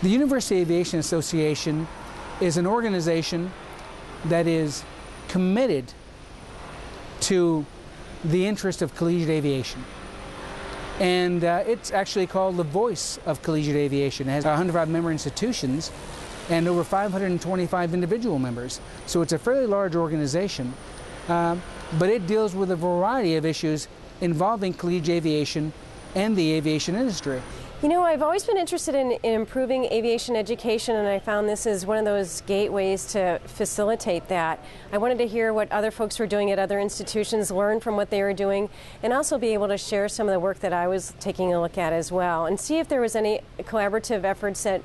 The University Aviation Association is an organization that is committed to the interest of collegiate aviation. And it's actually called the voice of collegiate aviation. It has 105 member institutions and over 525 individual members. So it's a fairly large organization, but it deals with a variety of issues involving collegiate aviation and the aviation industry. You know, I've always been interested in improving aviation education, and I found this is one of those gateways to facilitate that. I wanted to hear what other folks were doing at other institutions, learn from what they were doing, and also be able to share some of the work that I was taking a look at as well, and see if there was any collaborative efforts that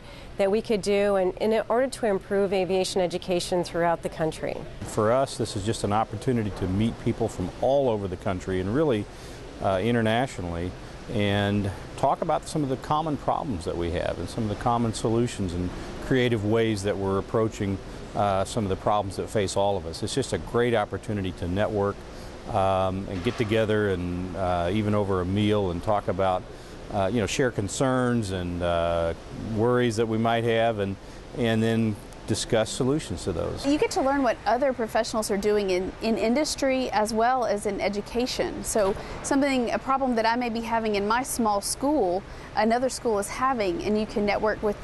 we could do in order to improve aviation education throughout the country. For us, this is just an opportunity to meet people from all over the country and really internationally, and talk about some of the common problems that we have and some of the common solutions and creative ways that we're approaching some of the problems that face all of us. It's just a great opportunity to network and get together and even over a meal and talk about, share concerns and worries that we might have, and then discuss solutions to those. You get to learn what other professionals are doing in industry as well as in education. So a problem that I may be having in my small school, another school is having, and you can network with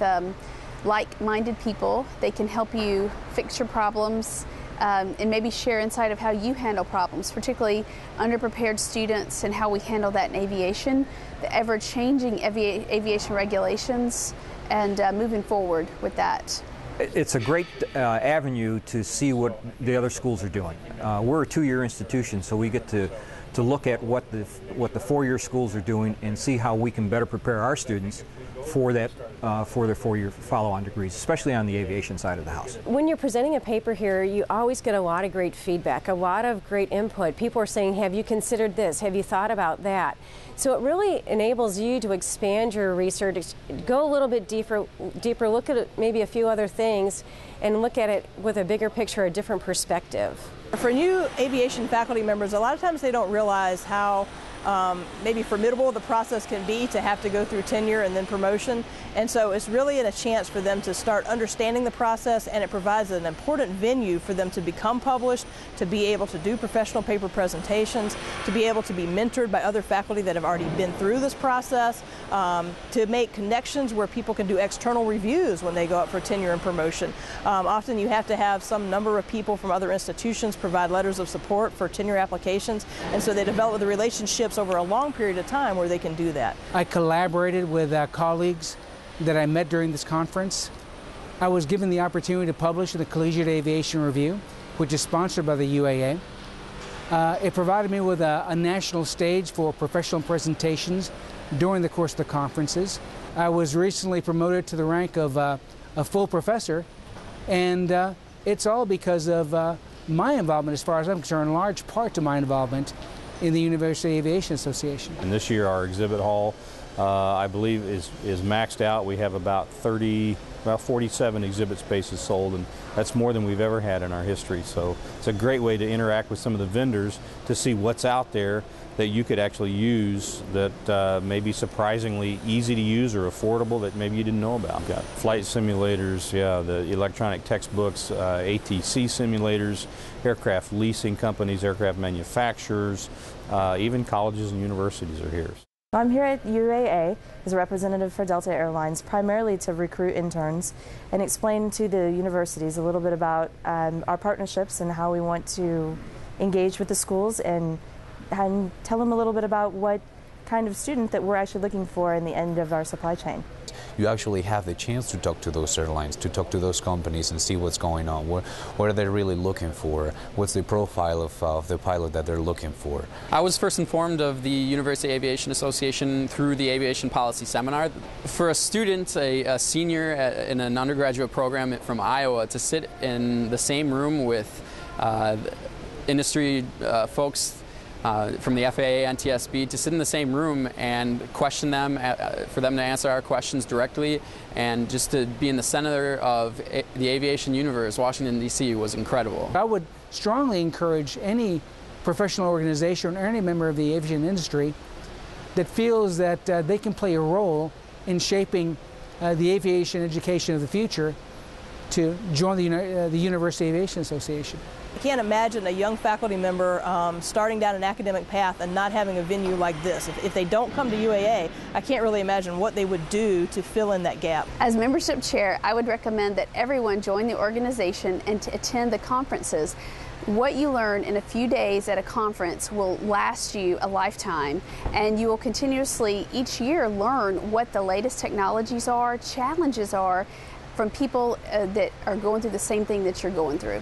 like-minded people. They can help you fix your problems and maybe share insight of how you handle problems, particularly underprepared students and how we handle that in aviation, the ever-changing aviation regulations, and moving forward with that. It's a great avenue to see what the other schools are doing. We're a two-year institution, so we get to look at what the four-year schools are doing and see how we can better prepare our students for that for their four-year follow-on degrees, especially on the aviation side of the house. When you're presenting a paper here, you always get a lot of great feedback, a lot of great input. People are saying, have you considered this? Have you thought about that? So it really enables you to expand your research, go a little bit deeper, look at maybe a few other things, and look at it with a bigger picture, a different perspective. For new aviation faculty members, a lot of times they don't realize how maybe formidable the process can be to have to go through tenure and then promotion. And so it's really a chance for them to start understanding the process, and it provides an important venue for them to become published, to be able to do professional paper presentations, to be able to be mentored by other faculty that have already been through this process, to make connections where people can do external reviews when they go up for tenure and promotion. Often you have to have some number of people from other institutions provide letters of support for tenure applications, and so they develop the relationships over a long period of time where they can do that. I collaborated with colleagues that I met during this conference. I was given the opportunity to publish in the Collegiate Aviation Review, which is sponsored by the UAA. It provided me with a national stage for professional presentations during the course of the conferences. I was recently promoted to the rank of a full professor, and it's all because of my involvement, as far as I'm concerned, in large part to my involvement in the University Aviation Association. And this year our exhibit hall, I believe, is maxed out. We have about 47 exhibit spaces sold, and that's more than we've ever had in our history. So it's a great way to interact with some of the vendors to see what's out there that you could actually use that may be surprisingly easy to use or affordable that maybe you didn't know about. Got flight simulators, yeah, the electronic textbooks, ATC simulators, aircraft leasing companies, aircraft manufacturers, even colleges and universities are here. I'm here at UAA as a representative for Delta Airlines, primarily to recruit interns and explain to the universities a little bit about our partnerships and how we want to engage with the schools, and tell them a little bit about what kind of student that we're actually looking for in the end of our supply chain. You actually have the chance to talk to those airlines, to talk to those companies and see what's going on. What are they really looking for? What's the profile of the pilot that they're looking for? I was first informed of the University Aviation Association through the Aviation Policy Seminar. For a student, a senior in an undergraduate program from Iowa, to sit in the same room with industry folks from the FAA, NTSB, to sit in the same room and question them, for them to answer our questions directly, and just to be in the center of the aviation universe, Washington, D.C., was incredible. I would strongly encourage any professional organization or any member of the aviation industry that feels that they can play a role in shaping the aviation education of the future to join the University Aviation Association. I can't imagine a young faculty member starting down an academic path and not having a venue like this. If they don't come to UAA, I can't really imagine what they would do to fill in that gap. As membership chair, I would recommend that everyone join the organization and to attend the conferences. What you learn in a few days at a conference will last you a lifetime, and you will continuously each year learn what the latest technologies are, challenges are from people that are going through the same thing that you're going through.